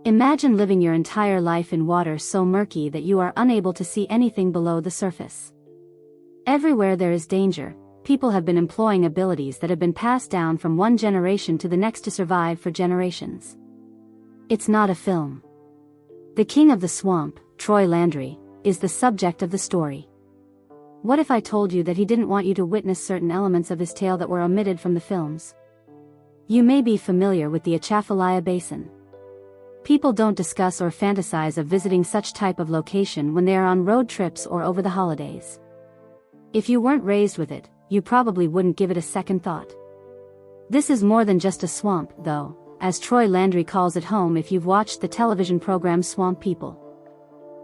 Imagine living your entire life in water so murky that you are unable to see anything below the surface. Everywhere there is danger, people have been employing abilities that have been passed down from one generation to the next to survive for generations. It's not a film. The king of the swamp, Troy Landry, is the subject of the story. What if I told you that he didn't want you to witness certain elements of his tale that were omitted from the films? You may be familiar with the Atchafalaya Basin. People don't discuss or fantasize of visiting such type of location when they are on road trips or over the holidays. If you weren't raised with it, you probably wouldn't give it a second thought. This is more than just a swamp, though, as Troy Landry calls it home if you've watched the television program Swamp People.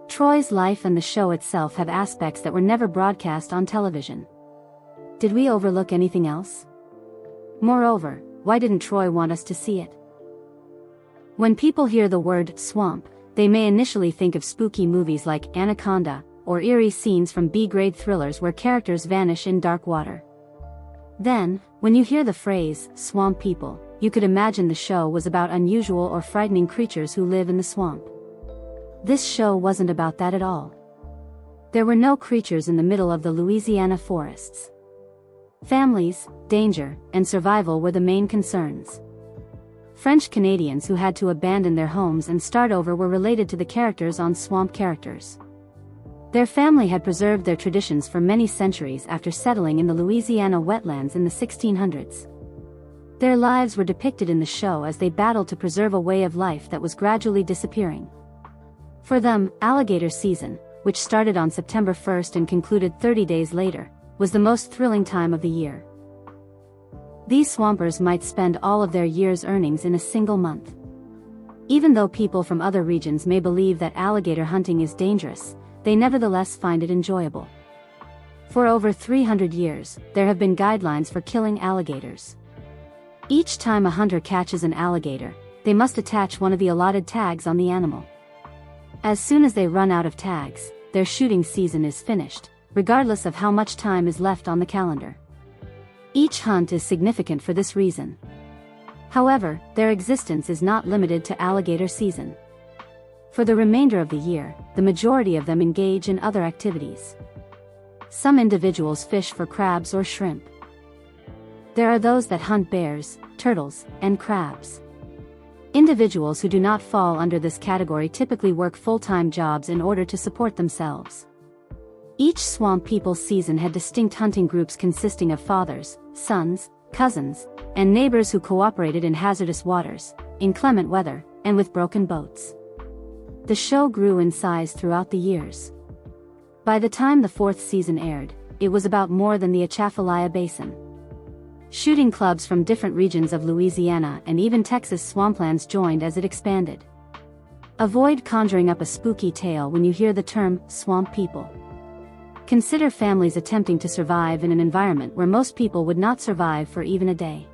Troy's life and the show itself have aspects that were never broadcast on television. Did we overlook anything else? Moreover, why didn't Troy want us to see it? When people hear the word swamp, they may initially think of spooky movies like Anaconda, or eerie scenes from B-grade thrillers where characters vanish in dark water. Then, when you hear the phrase, swamp people, you could imagine the show was about unusual or frightening creatures who live in the swamp. This show wasn't about that at all. There were no creatures in the middle of the Louisiana forests. Families, danger, and survival were the main concerns. French Canadians who had to abandon their homes and start over were related to the characters on Swamp Characters. Their family had preserved their traditions for many centuries after settling in the Louisiana wetlands in the 1600s. Their lives were depicted in the show as they battled to preserve a way of life that was gradually disappearing. For them, Alligator season, which started on September 1st and concluded 30 days later, was the most thrilling time of the year. These swampers might spend all of their year's earnings in a single month. Even though people from other regions may believe that alligator hunting is dangerous, they nevertheless find it enjoyable. For over 300 years, there have been guidelines for killing alligators. Each time a hunter catches an alligator, they must attach one of the allotted tags on the animal. As soon as they run out of tags, their shooting season is finished, regardless of how much time is left on the calendar. Each hunt is significant for this reason. However, their existence is not limited to alligator season. For the remainder of the year, the majority of them engage in other activities. Some individuals fish for crabs or shrimp. There are those that hunt bears, turtles, and crabs. Individuals who do not fall under this category typically work full-time jobs in order to support themselves. Each Swamp People season had distinct hunting groups consisting of fathers, sons, cousins, and neighbors who cooperated in hazardous waters, inclement weather, and with broken boats. The show grew in size throughout the years. By the time the fourth season aired, it was about more than the Atchafalaya Basin. Shooting clubs from different regions of Louisiana and even Texas swamplands joined as it expanded. Avoid conjuring up a spooky tale when you hear the term Swamp People. Consider families attempting to survive in an environment where most people would not survive for even a day.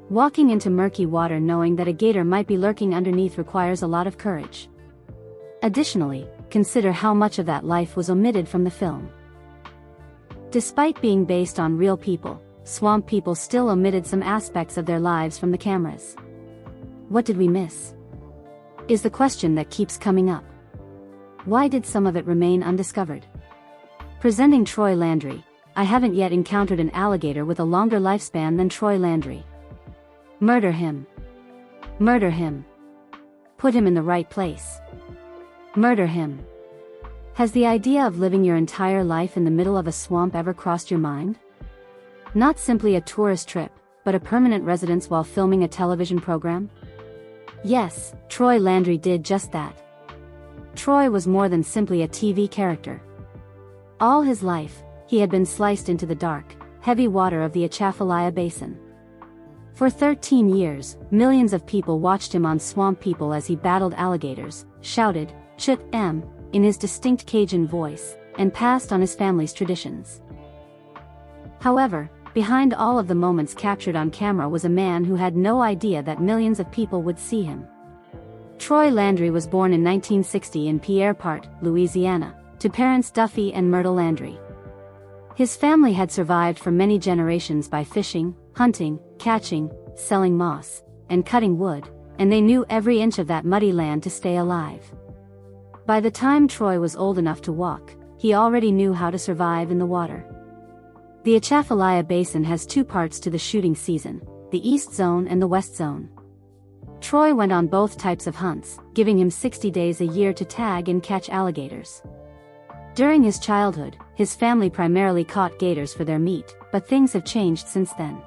Walking into murky water knowing that a gator might be lurking underneath requires a lot of courage. Additionally, consider how much of that life was omitted from the film. Despite being based on real people, Swamp People still omitted some aspects of their lives from the cameras. What did we miss? Is the question that keeps coming up. Why did some of it remain undiscovered? Presenting Troy Landry, I haven't yet encountered an alligator with a longer lifespan than Troy Landry. Murder him. Murder him. Put him in the right place. Murder him. Has the idea of living your entire life in the middle of a swamp ever crossed your mind? Not simply a tourist trip, but a permanent residence while filming a television program? Yes, Troy Landry did just that. Troy was more than simply a TV character. All his life, he had been sliced into the dark, heavy water of the Atchafalaya Basin. For 13 years, millions of people watched him on Swamp People as he battled alligators, shouted, "Chut-em," in his distinct Cajun voice, and passed on his family's traditions. However, behind all of the moments captured on camera was a man who had no idea that millions of people would see him. Troy Landry was born in 1960 in Pierre Part, Louisiana, to parents Duffy and Myrtle Landry. His family had survived for many generations by fishing, hunting, catching, selling moss, and cutting wood, and they knew every inch of that muddy land to stay alive. By the time Troy was old enough to walk, he already knew how to survive in the water. The Atchafalaya Basin has two parts to the shooting season, the East Zone and the West Zone. Troy went on both types of hunts, giving him 60 days a year to tag and catch alligators. During his childhood, his family primarily caught gators for their meat, but things have changed since then.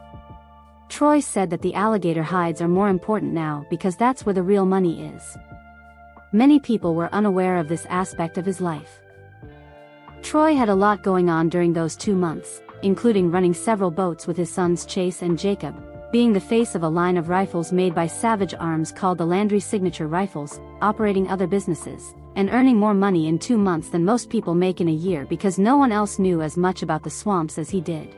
Troy said that the alligator hides are more important now because that's where the real money is. Many people were unaware of this aspect of his life. Troy had a lot going on during those 2 months, including running several boats with his sons Chase and Jacob, being the face of a line of rifles made by Savage Arms called the Landry Signature Rifles, operating other businesses, and earning more money in 2 months than most people make in a year because no one else knew as much about the swamps as he did.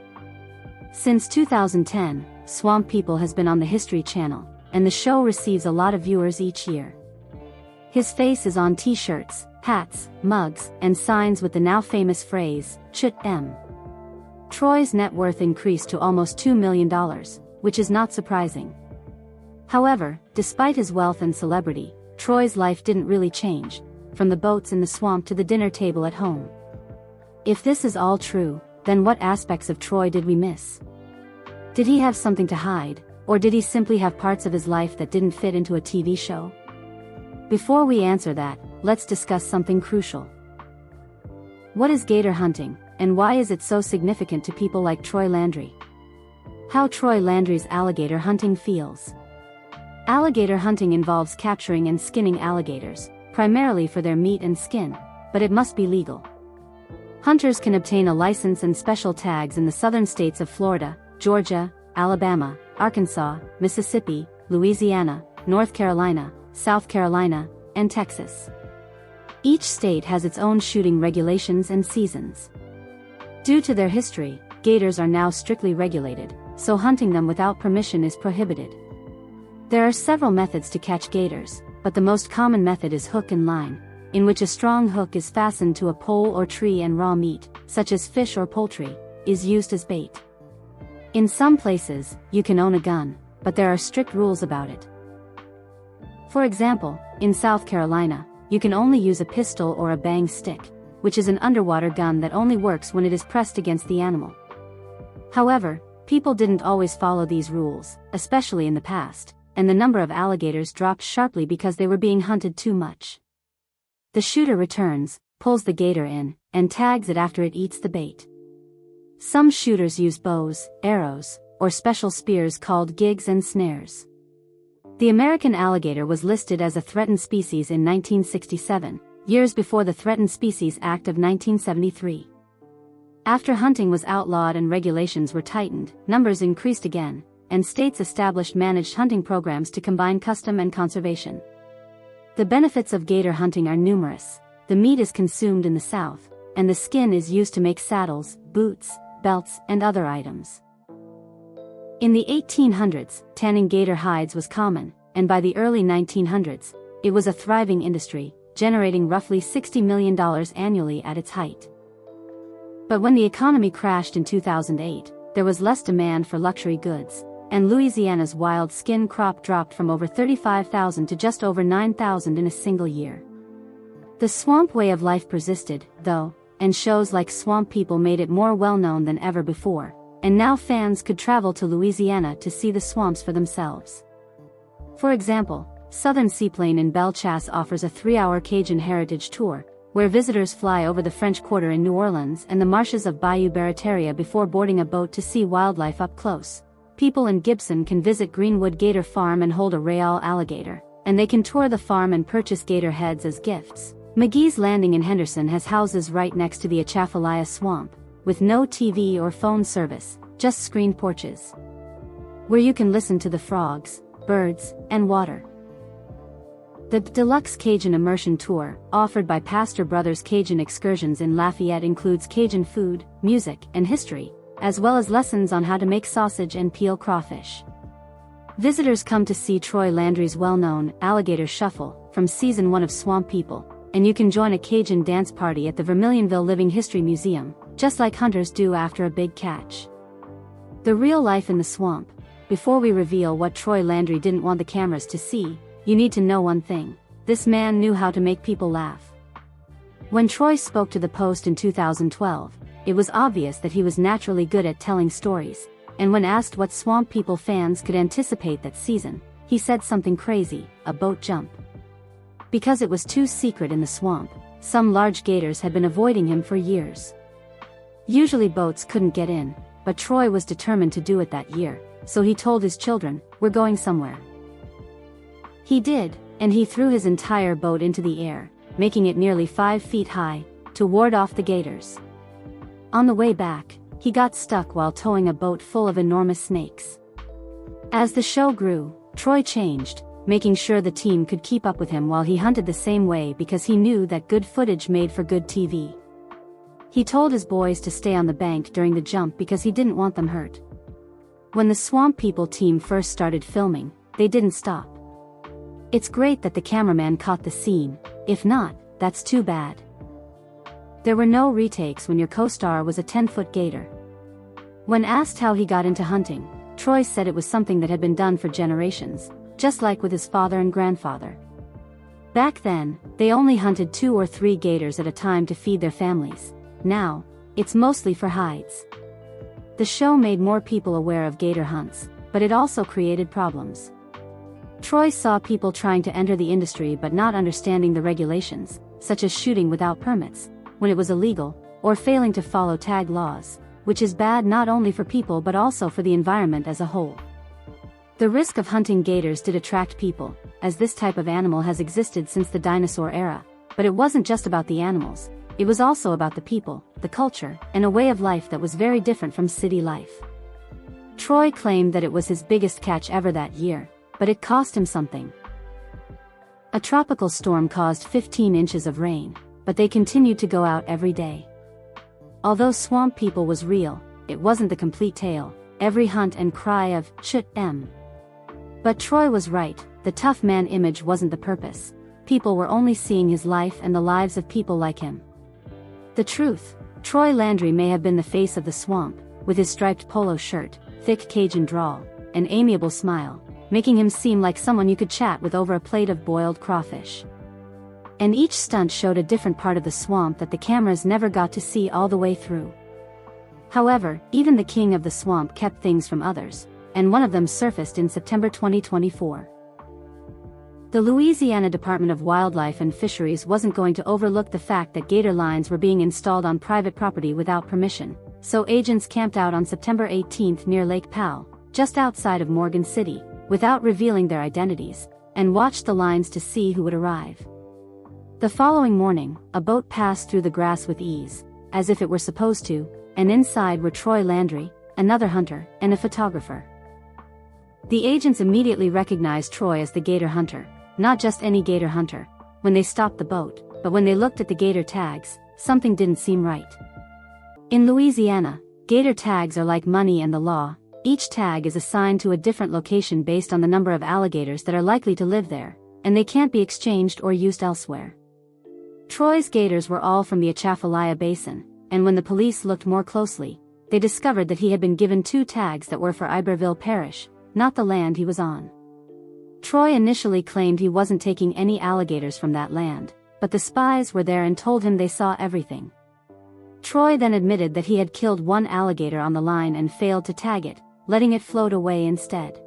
Since 2010, Swamp People has been on the History Channel, and the show receives a lot of viewers each year. His face is on t-shirts, hats, mugs, and signs with the now famous phrase, "Chut M." Troy's net worth increased to almost $2 million, which is not surprising. However, despite his wealth and celebrity, Troy's life didn't really change, from the boats in the swamp to the dinner table at home. If this is all true, then what aspects of Troy did we miss? Did he have something to hide, or did he simply have parts of his life that didn't fit into a TV show? Before we answer that, let's discuss something crucial. What is gator hunting, and why is it so significant to people like Troy Landry? How Troy Landry's alligator hunting feels. Alligator hunting involves capturing and skinning alligators, primarily for their meat and skin, but it must be legal. Hunters can obtain a license and special tags in the southern states of Florida, Georgia, Alabama, Arkansas, Mississippi, Louisiana, North Carolina, South Carolina, and Texas. Each state has its own shooting regulations and seasons. Due to their history, gators are now strictly regulated, so hunting them without permission is prohibited. There are several methods to catch gators, but the most common method is hook and line, in which a strong hook is fastened to a pole or tree and raw meat, such as fish or poultry, is used as bait. In some places, you can own a gun, but there are strict rules about it. For example, in South Carolina, you can only use a pistol or a bang stick, which is an underwater gun that only works when it is pressed against the animal. However, people didn't always follow these rules, especially in the past, and the number of alligators dropped sharply because they were being hunted too much. The shooter returns, pulls the gator in, and tags it after it eats the bait. Some shooters use bows, arrows, or special spears called gigs and snares. The American alligator was listed as a threatened species in 1967, years before the Threatened Species Act of 1973. After hunting was outlawed and regulations were tightened, numbers increased again, and states established managed hunting programs to combine custom and conservation. The benefits of gator hunting are numerous. The meat is consumed in the South, and the skin is used to make saddles, boots, belts, and other items. In the 1800s, tanning gator hides was common, and by the early 1900s, it was a thriving industry, generating roughly $60 million annually at its height. But when the economy crashed in 2008, there was less demand for luxury goods, and Louisiana's wild skin crop dropped from over 35,000 to just over 9,000 in a single year. The swamp way of life persisted, though, and shows like Swamp People made it more well-known than ever before, and now fans could travel to Louisiana to see the swamps for themselves. For example, Southern Seaplane in Bellechasse offers a 3-hour Cajun heritage tour, where visitors fly over the French Quarter in New Orleans and the marshes of Bayou Barataria before boarding a boat to see wildlife up close. People in Gibson can visit Greenwood Gator Farm and hold a Real alligator, and they can tour the farm and purchase gator heads as gifts. McGee's Landing in Henderson has houses right next to the Atchafalaya Swamp, with no TV or phone service, just screened porches, where you can listen to the frogs, birds, and water. The Deluxe Cajun Immersion Tour, offered by Pastor Brothers Cajun Excursions in Lafayette, includes Cajun food, music, and history, as well as lessons on how to make sausage and peel crawfish. Visitors come to see Troy Landry's well-known Alligator Shuffle from Season 1 of Swamp People, and you can join a Cajun dance party at the Vermilionville Living History Museum, just like hunters do after a big catch. The real life in the swamp. Before we reveal what Troy Landry didn't want the cameras to see, you need to know one thing. This man knew how to make people laugh. When Troy spoke to the Post in 2012, it was obvious that he was naturally good at telling stories, and when asked what Swamp People fans could anticipate that season, he said something crazy, a boat jump. Because it was too secret in the swamp, some large gators had been avoiding him for years. Usually boats couldn't get in, but Troy was determined to do it that year, so he told his children, "We're going somewhere." He did, and he threw his entire boat into the air, making it nearly 5 feet high, to ward off the gators. On the way back, he got stuck while towing a boat full of enormous snakes. As the show grew, Troy changed, making sure the team could keep up with him while he hunted the same way because he knew that good footage made for good TV. He told his boys to stay on the bank during the jump because he didn't want them hurt. When the Swamp People team first started filming, they didn't stop. It's great that the cameraman caught the scene, if not, that's too bad. There were no retakes when your co-star was a 10-foot gator. When asked how he got into hunting, Troy said it was something that had been done for generations, just like with his father and grandfather. Back then, they only hunted 2 or 3 gators at a time to feed their families. Now, it's mostly for hides. The show made more people aware of gator hunts, but it also created problems. Troy saw people trying to enter the industry but not understanding the regulations, such as shooting without permits, when it was illegal, or failing to follow tag laws, which is bad not only for people but also for the environment as a whole. The risk of hunting gators did attract people, as this type of animal has existed since the dinosaur era, but it wasn't just about the animals, it was also about the people, the culture, and a way of life that was very different from city life. Troy claimed that it was his biggest catch ever that year, but it cost him something. A tropical storm caused 15 inches of rain, but they continued to go out every day. Although Swamp People was real, it wasn't the complete tale, every hunt and cry of "Ch-em." But Troy was right, the tough man image wasn't the purpose. People were only seeing his life and the lives of people like him. The truth, Troy Landry may have been the face of the swamp, with his striped polo shirt, thick Cajun drawl, and amiable smile, making him seem like someone you could chat with over a plate of boiled crawfish. And each stunt showed a different part of the swamp that the cameras never got to see all the way through. However, even the king of the swamp kept things from others, and one of them surfaced in September 2024. The Louisiana Department of Wildlife and Fisheries wasn't going to overlook the fact that gator lines were being installed on private property without permission, so agents camped out on September 18 near Lake Powell, just outside of Morgan City, without revealing their identities, and watched the lines to see who would arrive. The following morning, a boat passed through the grass with ease, as if it were supposed to, and inside were Troy Landry, another hunter, and a photographer. The agents immediately recognized Troy as the gator hunter, not just any gator hunter, when they stopped the boat, but when they looked at the gator tags, something didn't seem right. In Louisiana, gator tags are like money and the law. Each tag is assigned to a different location based on the number of alligators that are likely to live there, and they can't be exchanged or used elsewhere. Troy's gators were all from the Atchafalaya Basin, and when the police looked more closely, they discovered that he had been given 2 tags that were for Iberville Parish, not the land he was on. Troy initially claimed he wasn't taking any alligators from that land, but the spies were there and told him they saw everything. Troy then admitted that he had killed 1 alligator on the line and failed to tag it, letting it float away instead.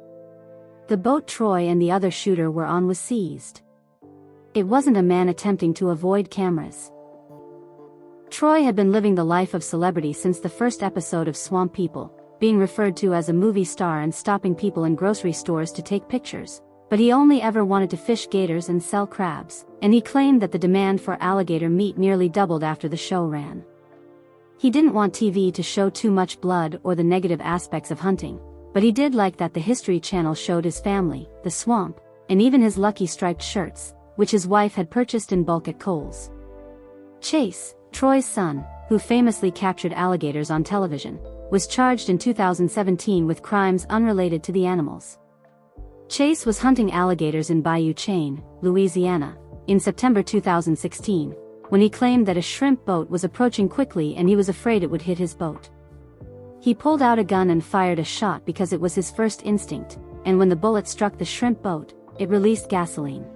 The boat Troy and the other shooter were on was seized. It wasn't a man attempting to avoid cameras. Troy had been living the life of celebrity since the first episode of Swamp People, being referred to as a movie star and stopping people in grocery stores to take pictures, but he only ever wanted to fish gators and sell crabs, and he claimed that the demand for alligator meat nearly doubled after the show ran. He didn't want TV to show too much blood or the negative aspects of hunting, but he did like that the History Channel showed his family, the swamp, and even his lucky striped shirts, which his wife had purchased in bulk at Kohl's. Chase, Troy's son, who famously captured alligators on television, was charged in 2017 with crimes unrelated to the animals. Chase was hunting alligators in Bayou Chain, Louisiana, in September 2016, when he claimed that a shrimp boat was approaching quickly and he was afraid it would hit his boat. He pulled out a gun and fired a shot because it was his first instinct, and when the bullet struck the shrimp boat, it released gasoline.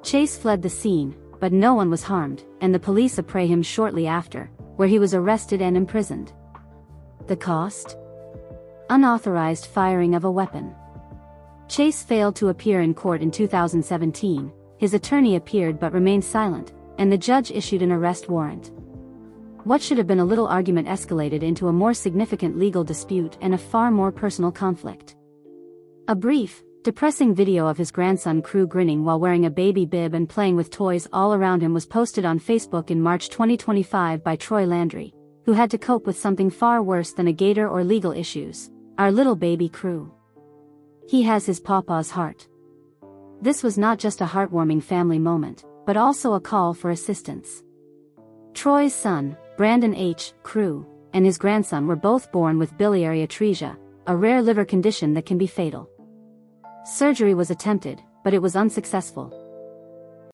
Chase fled the scene, but no one was harmed, and the police apprehended him shortly after, where he was arrested and imprisoned. The cost? Unauthorized firing of a weapon. Chase failed to appear in court in 2017, his attorney appeared but remained silent, and the judge issued an arrest warrant. What should have been a little argument escalated into a more significant legal dispute and a far more personal conflict. A brief, depressing video of his grandson Crew grinning while wearing a baby bib and playing with toys all around him was posted on Facebook in March 2025 by Troy Landry, who had to cope with something far worse than a gator or legal issues: our little baby Crew. He has his pawpaw's heart. This was not just a heartwarming family moment, but also a call for assistance. Troy's son, Brandon H. Crew, and his grandson were both born with biliary atresia, a rare liver condition that can be fatal. Surgery was attempted, but it was unsuccessful,